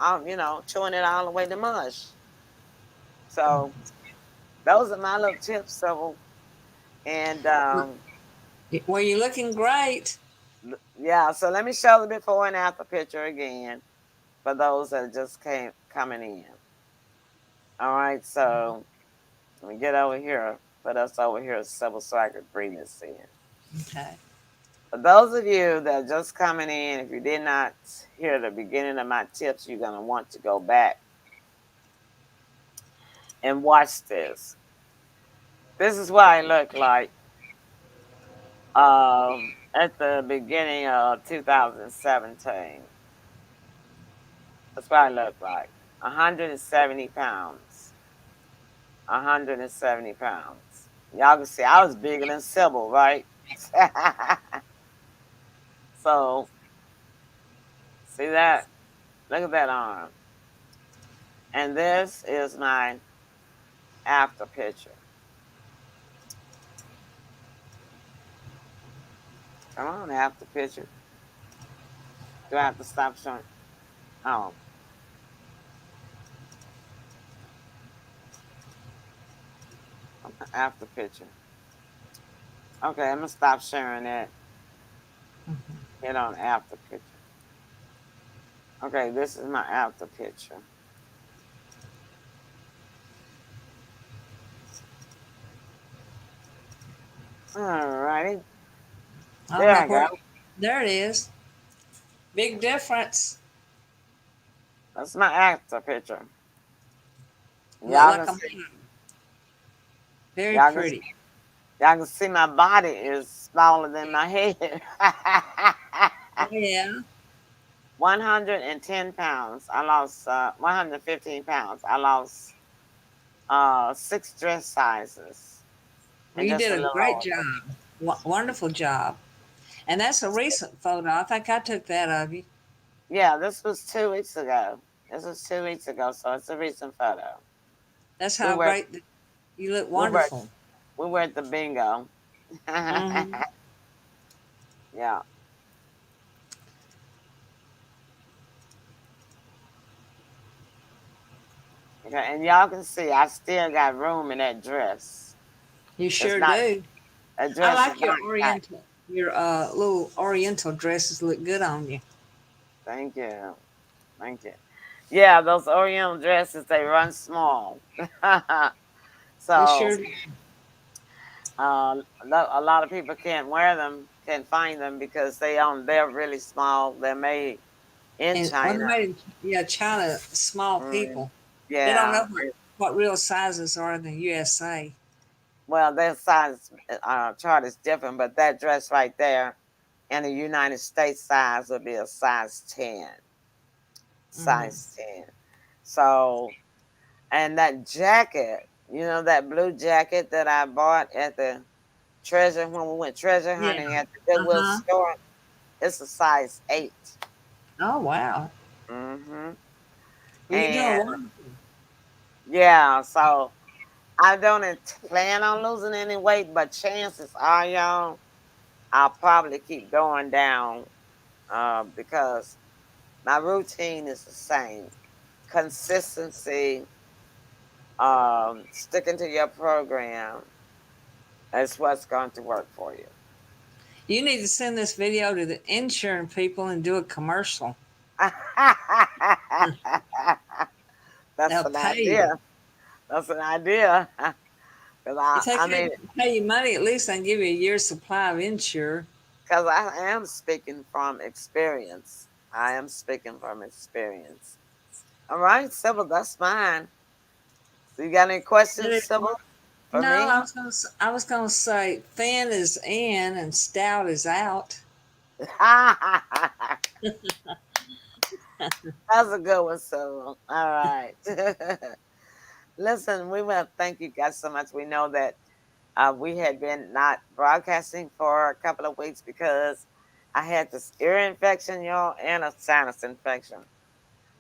Speaker 3: chewing it all the way to mush. So those are my little tips. So and
Speaker 4: Well, you're looking great.
Speaker 3: yeah, so let me show the before and after picture again for those that just came coming in. All right, so let me get over here. Put us over here, Sybil, so I could bring this in.
Speaker 4: Okay.
Speaker 3: For those of you that are just coming in, if you did not hear the beginning of my tips, you're gonna want to go back and watch this. This is what I look like at the beginning of 2017. That's what I look like. 170 pounds. 170 pounds. Y'all can see I was bigger than Sybil, right? So, see that? Look at that arm. And this is my after picture. Come on, after picture. Do I have to stop showing? Oh, after picture. Okay, I'm gonna stop sharing that. Hit on after picture. Okay, this is my after picture. Alrighty.
Speaker 4: I don't
Speaker 3: There
Speaker 4: know
Speaker 3: I
Speaker 4: where.
Speaker 3: go.
Speaker 4: There it is. Big difference.
Speaker 3: That's my after picture.
Speaker 4: Look
Speaker 3: Y'all
Speaker 4: like
Speaker 3: can
Speaker 4: a
Speaker 3: see.
Speaker 4: man. Very
Speaker 3: Y'all can
Speaker 4: pretty.
Speaker 3: y'all can see my body is smaller than my head.
Speaker 4: Oh yeah.
Speaker 3: 110 pounds. I lost 115 pounds. I lost 6 dress sizes
Speaker 4: Well,
Speaker 3: and
Speaker 4: you
Speaker 3: just
Speaker 4: did
Speaker 3: a
Speaker 4: a
Speaker 3: little
Speaker 4: great
Speaker 3: over.
Speaker 4: job. Wonderful job. And that's a recent photo. I think I took that of you.
Speaker 3: Yeah, this was 2 weeks ago. This was 2 weeks ago, so it's a recent photo.
Speaker 4: That's
Speaker 3: We
Speaker 4: how
Speaker 3: were
Speaker 4: great you look.
Speaker 3: we were
Speaker 4: Wonderful.
Speaker 3: we were at the bingo.
Speaker 4: Mm-hmm.
Speaker 3: Yeah. Okay, and y'all can see I still got room in that dress.
Speaker 4: You
Speaker 3: It's
Speaker 4: sure
Speaker 3: not
Speaker 4: do.
Speaker 3: that
Speaker 4: I
Speaker 3: dress is
Speaker 4: like
Speaker 3: not
Speaker 4: your
Speaker 3: tight.
Speaker 4: oriental. Your little oriental dresses look good on you.
Speaker 3: Thank you. Thank you. Yeah, those Oriental dresses they run small.
Speaker 4: They
Speaker 3: So
Speaker 4: sure do.
Speaker 3: a lot of people can't wear them, can't find them because they're really small. They're made in
Speaker 4: And when
Speaker 3: China.
Speaker 4: they're made in, yeah, China, small
Speaker 3: Mm,
Speaker 4: people. They don't
Speaker 3: yeah.
Speaker 4: know what real sizes are in the USA.
Speaker 3: Well, their size chart is different, but that dress right there in the United States size would be a size 10.
Speaker 4: Mm-hmm.
Speaker 3: Size 10. So, and that jacket, that blue jacket that I bought at the treasure when we went treasure
Speaker 4: Yeah.
Speaker 3: hunting at the Goodwill
Speaker 4: Uh-huh.
Speaker 3: store, it's a size 8.
Speaker 4: Oh wow.
Speaker 3: Hmm.
Speaker 4: Well, you're doing
Speaker 3: And
Speaker 4: wonderful.
Speaker 3: yeah, so I don't plan on losing any weight, but chances are, y'all, I'll probably keep going down because my routine is the same. Consistency, sticking to your program is what's going to work for you.
Speaker 4: You need to send this video to the insurance people and do a commercial.
Speaker 3: That's
Speaker 4: They'll
Speaker 3: an
Speaker 4: pay
Speaker 3: idea.
Speaker 4: you.
Speaker 3: That's an idea. Because
Speaker 4: If they
Speaker 3: I mean,
Speaker 4: can't pay you money, at least they can give you a year's supply of insure.
Speaker 3: because I am speaking from experience. I am speaking from experience. All right, Sybil, that's mine. So you got any
Speaker 4: Did
Speaker 3: questions,
Speaker 4: it-
Speaker 3: Sybil, for
Speaker 4: No,
Speaker 3: me?
Speaker 4: I was gonna say thin is in and stout is out.
Speaker 3: That's a good one, Sybil. All right. Listen, we want to thank you guys so much. We know that we had been not broadcasting for a couple of weeks because I had this ear infection, y'all, and a sinus infection.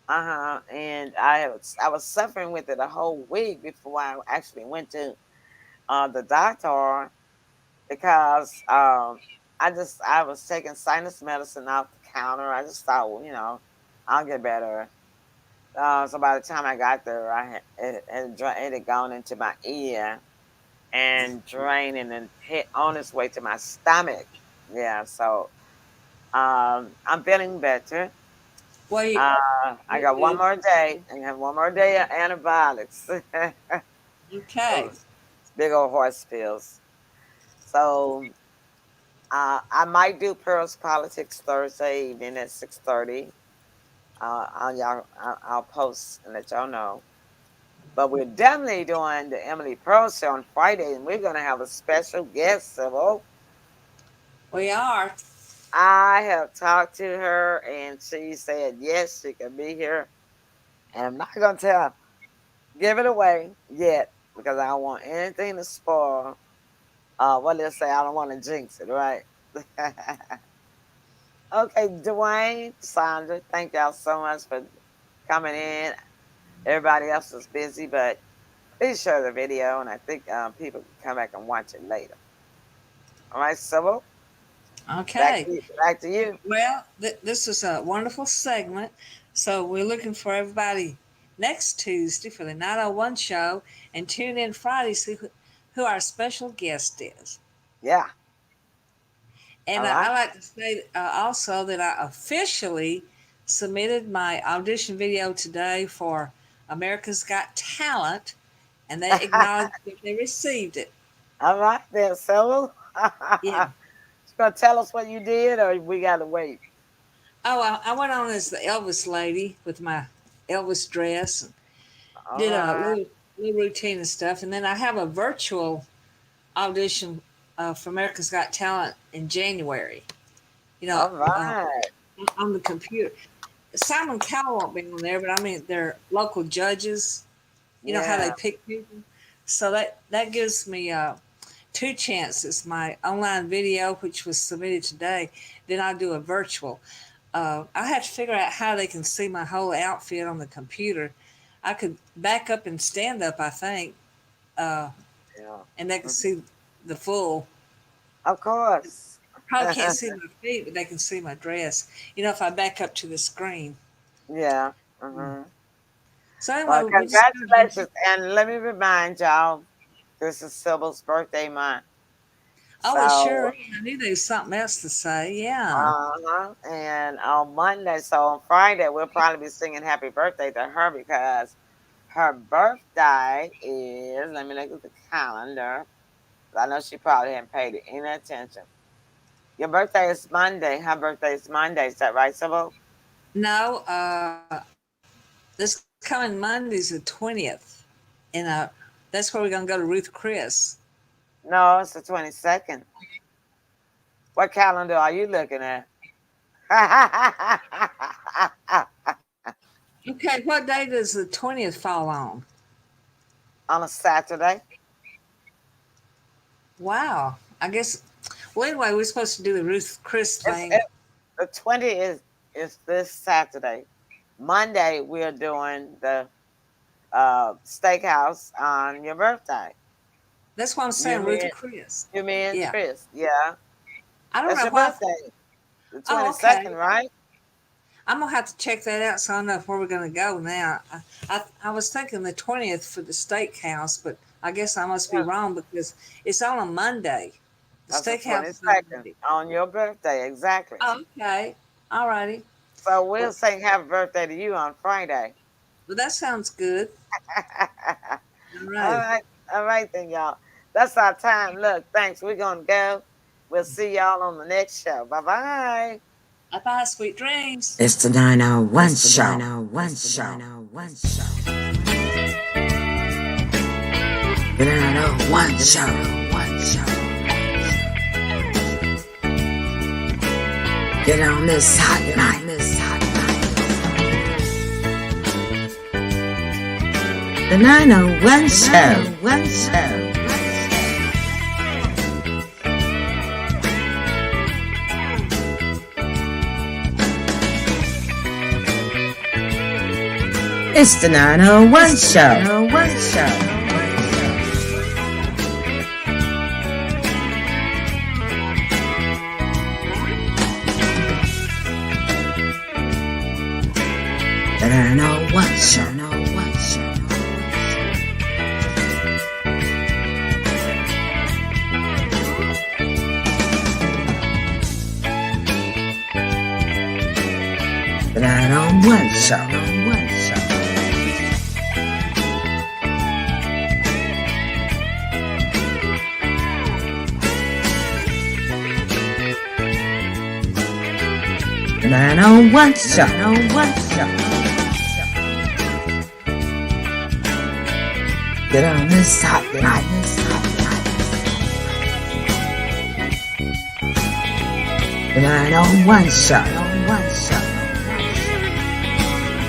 Speaker 3: And I was suffering with it a whole week before I actually went to the doctor because I was taking sinus medicine off the counter. I just thought, well, I'll get better. So by the time I got there, it had gone into my ear and draining and hit on its way to my stomach. Yeah, so I'm feeling better.
Speaker 4: Well,
Speaker 3: I got one
Speaker 4: you
Speaker 3: more day and have one more day of antibiotics.
Speaker 4: okay.
Speaker 3: Those big old horse pills. So I might do Pearls Politics Thursday evening at 6:30. I'll post and let y'all know. But we're definitely doing the Emily Pearl show on Friday, and we're gonna have a special guest, Sybil.
Speaker 4: We are.
Speaker 3: I have talked to her, and she said yes, she can be here. And I'm not gonna give it away yet because I don't want anything to spoil. What they say, I don't want to jinx it, right? Okay, Dwayne, Sandra, thank y'all so much for coming in. Everybody else is busy, but please share the video, and I think people can come back and watch it later. All right, Sybil, back
Speaker 4: Okay.
Speaker 3: to you. Back to you.
Speaker 4: Well, this was a wonderful segment. So we're looking for everybody next Tuesday for the 901 show and tune in Friday to see who our special guest is.
Speaker 3: Yeah.
Speaker 4: And
Speaker 3: All right.
Speaker 4: I like to say also that I officially submitted my audition video today for America's Got Talent, and they acknowledged that they received it.
Speaker 3: All right, then, Sybil.
Speaker 4: Yeah.
Speaker 3: You gonna tell us what you did, or we gotta wait?
Speaker 4: Oh, I went on as the Elvis lady with my Elvis dress and
Speaker 3: All
Speaker 4: did a
Speaker 3: right.
Speaker 4: little routine and stuff. And then I have a virtual audition for America's Got Talent in January. You know,
Speaker 3: All right.
Speaker 4: on the computer. Simon Cowell won't be on there, but I mean, they're local judges. You know how they
Speaker 3: Yeah.
Speaker 4: pick people. So that gives me two chances. My online video, which was submitted today, then I'll do a virtual. I have to figure out how they can see my whole outfit on the computer. I could back up and stand up, I think, uh,
Speaker 3: Yeah.
Speaker 4: and they can
Speaker 3: Mhm.
Speaker 4: see the full.
Speaker 3: Of course.
Speaker 4: Probably can't see my feet, but they can see my dress. You know, if I back up to the screen.
Speaker 3: Yeah.
Speaker 4: Mm.
Speaker 3: Hmm.
Speaker 4: So
Speaker 3: Well,
Speaker 4: anyway, we just
Speaker 3: congratulations, and let me remind y'all, this is Sybil's birthday month.
Speaker 4: oh, it sure
Speaker 3: So,
Speaker 4: is. I knew there was something else to say. Yeah.
Speaker 3: and on Monday, so on Friday, we'll probably be singing happy birthday to her because her birthday is, let me look at the calendar. I know she probably hadn't paid it any attention. Your birthday is Monday. Her birthday is Monday. Is that right, Sybil?
Speaker 4: No, this coming Monday's the 20th. And that's where we're going to go to Ruth Chris.
Speaker 3: No, it's the 22nd. What calendar are you looking at?
Speaker 4: Okay, what day does the 20th fall on?
Speaker 3: On a Saturday.
Speaker 4: Wow. I guess, well, anyway, we're supposed to do the Ruth Chris
Speaker 3: It's
Speaker 4: thing.
Speaker 3: it, the 20th is this Saturday. Monday we're doing the steakhouse on your birthday.
Speaker 4: That's why I'm
Speaker 3: You
Speaker 4: saying Ruth
Speaker 3: mean
Speaker 4: Chris.
Speaker 3: you mean
Speaker 4: Yeah.
Speaker 3: Chris? Yeah,
Speaker 4: I don't
Speaker 3: that's
Speaker 4: know
Speaker 3: your
Speaker 4: why.
Speaker 3: birthday. The
Speaker 4: Oh,
Speaker 3: 22nd,
Speaker 4: okay.
Speaker 3: right?
Speaker 4: I'm going to have to check that out so I know where we're going to go now. I was thinking the 20th for the steakhouse, but I guess I must be
Speaker 3: Yeah,
Speaker 4: wrong because it's on a Monday. The
Speaker 3: that's the
Speaker 4: steakhouse is on
Speaker 3: 22nd
Speaker 4: Monday.
Speaker 3: on your birthday, exactly.
Speaker 4: Oh, okay. All righty.
Speaker 3: So we'll
Speaker 4: Well,
Speaker 3: sing happy birthday to you on Friday.
Speaker 4: Well, that sounds good. All
Speaker 3: All
Speaker 4: right.
Speaker 3: right. All right then, y'all. That's our time. Look, thanks. We're gonna go. We'll see y'all on the next show. Bye bye.
Speaker 4: Bye bye, sweet dreams.
Speaker 2: It's the 901 show. 901 show. The 901 show. Get on this hot night. The 901 show. It's the 901 show. The 901 show. The 901 show. The 901 show. Get on this hot night. The 901 show.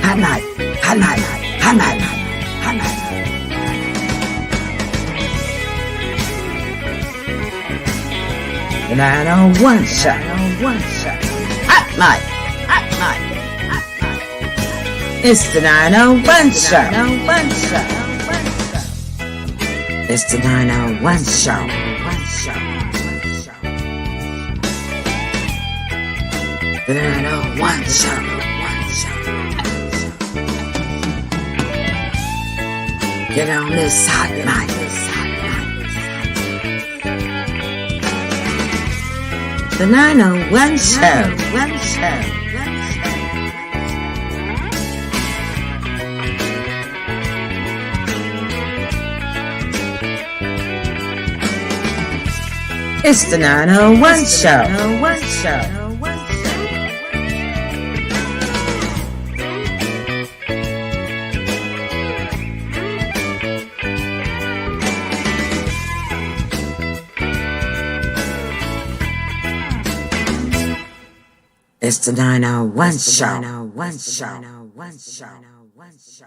Speaker 2: Hot night. The 901 show. Hot night. It's the 901 show. It's the 901 show. The 901 show. Get on this hot night. The 901 show. It's the 901 show. It's the 901 show.